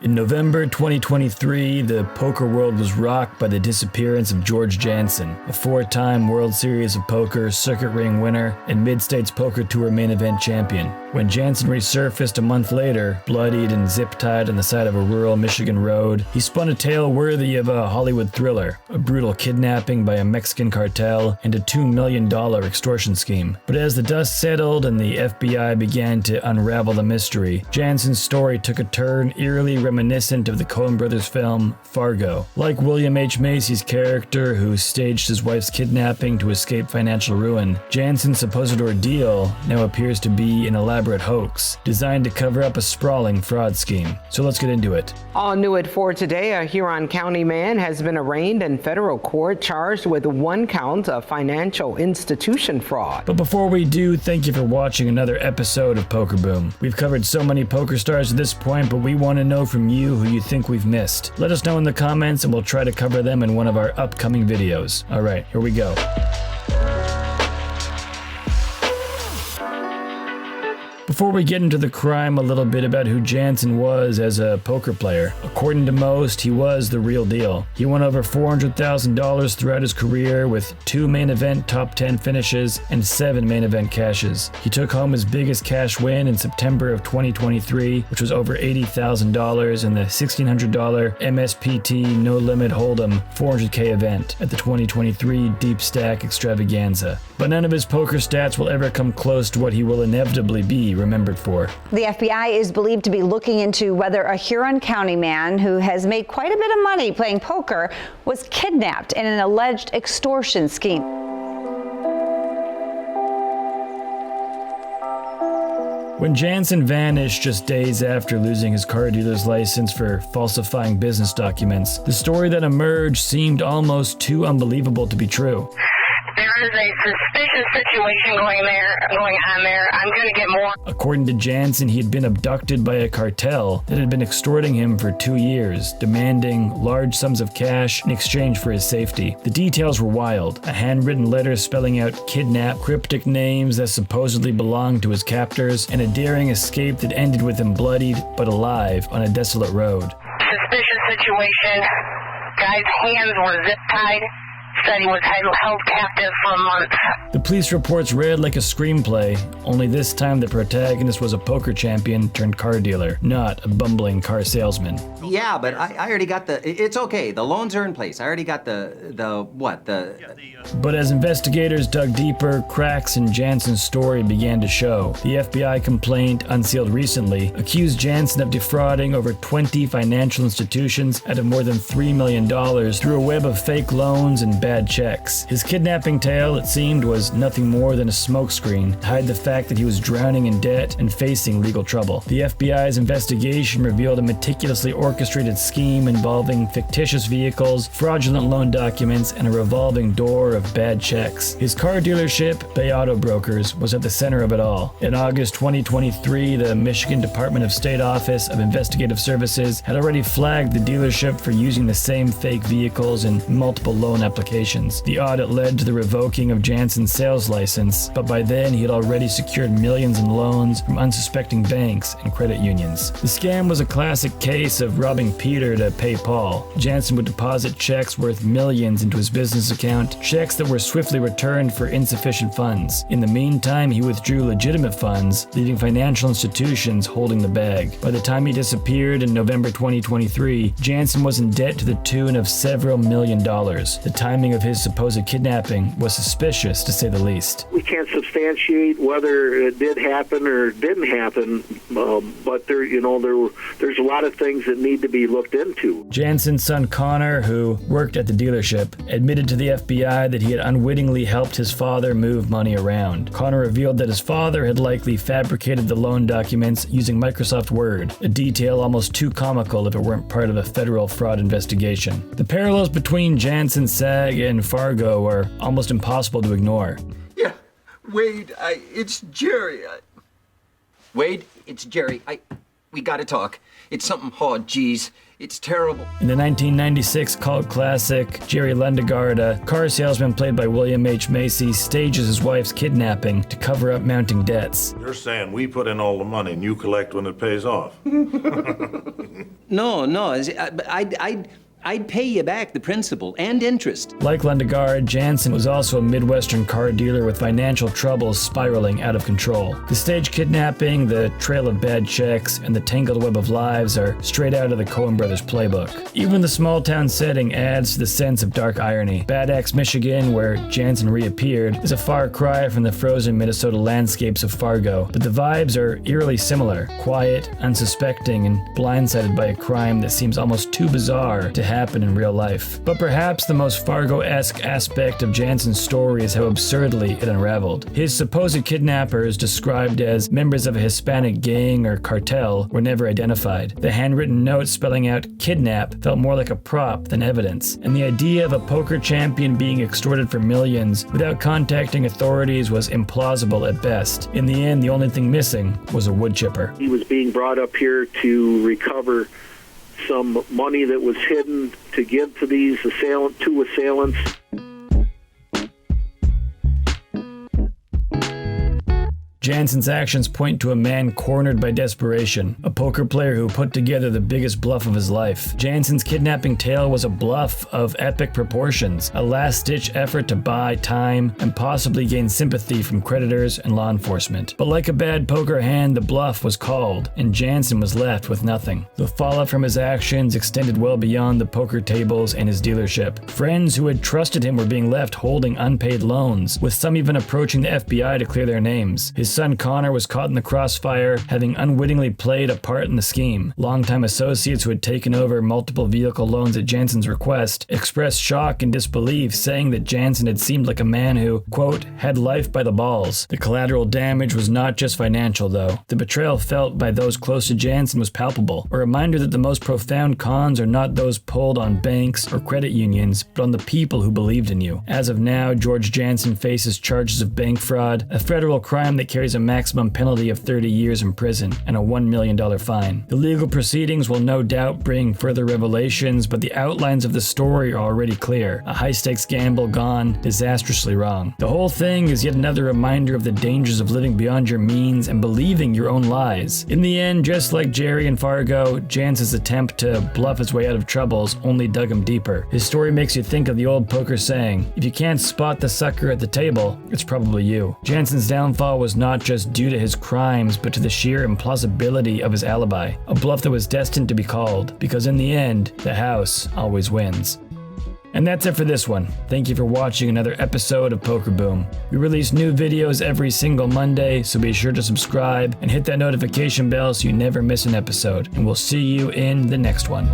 In November 2023, the poker world was rocked by the disappearance of George Janssen, a four-time World Series of Poker circuit ring winner and Mid-States Poker Tour main event champion. When Janssen resurfaced a month later, bloodied and zip-tied on the side of a rural Michigan road, he spun a tale worthy of a Hollywood thriller, a brutal kidnapping by a Mexican cartel, and a $2 million extortion scheme. But as the dust settled and the FBI began to unravel the mystery, Janssen's story took a turn eerily reminiscent of the Coen Brothers film Fargo. Like William H. Macy's character who staged his wife's kidnapping to escape financial ruin, Janssen's supposed ordeal now appears to be an elaborate hoax designed to cover up a sprawling fraud scheme. So let's get into it. All new at 4 today, a Huron County man has been arraigned in federal court charged with 1 count of financial institution fraud. But before we do, thank you for watching another episode of Poker Boom. We've covered so many poker stars at this point, but we want to know from you who you think we've missed. Let us know in the comments and we'll try to cover them in one of our upcoming videos. Alright, here we go. Before we get into the crime, a little bit about who Janssen was as a poker player. According to most, he was the real deal. He won over $400,000 throughout his career with 2 main event top 10 finishes and 7 main event cashes. He took home his biggest cash win in September of 2023, which was over $80,000 in the $1,600 MSPT No Limit Hold'em 400K event at the 2023 Deep Stack Extravaganza. But none of his poker stats will ever come close to what he will inevitably be remembered for. The FBI is believed to be looking into whether a Huron County man who has made quite a bit of money playing poker was kidnapped in an alleged extortion scheme. When Janssen vanished just days after losing his car dealer's license for falsifying business documents, the story that emerged seemed almost too unbelievable to be true. There is a suspicious situation going on there. I'm going to get more. According to Janssen, he had been abducted by a cartel that had been extorting him for 2 years, demanding large sums of cash in exchange for his safety. The details were wild. A handwritten letter spelling out kidnap, cryptic names that supposedly belonged to his captors, and a daring escape that ended with him bloodied but alive on a desolate road. Suspicious situation. Guy's hands were zip-tied. Said he was held captive for a month. The police reports read like a screenplay, only this time the protagonist was a poker champion turned car dealer, not a bumbling car salesman. Yeah, but I already got it's okay, the loans are in place. I already got But as investigators dug deeper, cracks in Janssen's story began to show. The FBI complaint, unsealed recently, accused Janssen of defrauding over 20 financial institutions out of more than $3 million through a web of fake loans and bad checks. His kidnapping tale, it seemed, was nothing more than a smokescreen to hide the fact that he was drowning in debt and facing legal trouble. The FBI's investigation revealed a meticulously orchestrated scheme involving fictitious vehicles, fraudulent loan documents, and a revolving door of bad checks. His car dealership, Bay Auto Brokers, was at the center of it all. In August 2023, the Michigan Department of State Office of Investigative Services had already flagged the dealership for using the same fake vehicles in multiple loan applications. The audit led to the revoking of Janssen's sales license, but by then he had already secured millions in loans from unsuspecting banks and credit unions. The scam was a classic case of robbing Peter to pay Paul. Janssen would deposit checks worth millions into his business account, checks that were swiftly returned for insufficient funds. In the meantime, he withdrew legitimate funds, leaving financial institutions holding the bag. By the time he disappeared in November 2023, Janssen was in debt to the tune of several $million. The timing of his supposed kidnapping was suspicious, to say the least. We can't substantiate whether it did happen or didn't happen, but there's a lot of things that need to be looked into. Janssen's son Connor, who worked at the dealership, admitted to the FBI that he had unwittingly helped his father move money around. Connor revealed that his father had likely fabricated the loan documents using Microsoft Word, a detail almost too comical if it weren't part of a federal fraud investigation. The parallels between Janssen's SAG and Fargo are almost impossible to ignore. Yeah, Wade, it's Jerry. Wade, it's Jerry. We gotta talk. It's something hard, geez. It's terrible. In the 1996 cult classic, Jerry Lundegaard, a car salesman played by William H. Macy, stages his wife's kidnapping to cover up mounting debts. You're saying we put in all the money and you collect when it pays off? No, I'd pay you back the principal and interest. Like Lundegaard, Jansen was also a Midwestern car dealer with financial troubles spiraling out of control. The stage kidnapping, the trail of bad checks, and the tangled web of lives are straight out of the Coen Brothers playbook. Even the small-town setting adds to the sense of dark irony. Bad Axe, Michigan, where Jansen reappeared, is a far cry from the frozen Minnesota landscapes of Fargo, but the vibes are eerily similar. Quiet, unsuspecting, and blindsided by a crime that seems almost too bizarre to happen in real life. But perhaps the most Fargo-esque aspect of Jansen's story is how absurdly it unraveled. His supposed kidnappers, described as members of a Hispanic gang or cartel, were never identified. The handwritten note spelling out kidnap felt more like a prop than evidence. And the idea of a poker champion being extorted for millions without contacting authorities was implausible at best. In the end, the only thing missing was a wood chipper. He was being brought up here to recover some money that was hidden to give to these two assailants. Jansen's actions point to a man cornered by desperation, a poker player who put together the biggest bluff of his life. Jansen's kidnapping tale was a bluff of epic proportions, a last-ditch effort to buy time and possibly gain sympathy from creditors and law enforcement. But like a bad poker hand, the bluff was called, and Jansen was left with nothing. The fallout from his actions extended well beyond the poker tables and his dealership. Friends who had trusted him were being left holding unpaid loans, with some even approaching the FBI to clear their names. His son Connor was caught in the crossfire, having unwittingly played a part in the scheme. Longtime associates who had taken over multiple vehicle loans at Jansen's request expressed shock and disbelief, saying that Jansen had seemed like a man who, quote, had life by the balls. The collateral damage was not just financial, though. The betrayal felt by those close to Jansen was palpable, a reminder that the most profound cons are not those pulled on banks or credit unions, but on the people who believed in you. As of now, George Janssen faces charges of bank fraud, a federal crime that carries a maximum penalty of 30 years in prison and a $1 million fine. The legal proceedings will no doubt bring further revelations, but the outlines of the story are already clear. A high-stakes gamble gone disastrously wrong. The whole thing is yet another reminder of the dangers of living beyond your means and believing your own lies. In the end, just like Jerry and Fargo, Jansen's attempt to bluff his way out of troubles only dug him deeper. His story makes you think of the old poker saying, if you can't spot the sucker at the table, it's probably you. Jansen's downfall was not just due to his crimes, but to the sheer implausibility of his alibi. A bluff that was destined to be called, because in the end, the house always wins. And that's it for this one. Thank you for watching another episode of Poker Boom. We release new videos every single Monday, so be sure to subscribe and hit that notification bell so you never miss an episode. And we'll see you in the next one.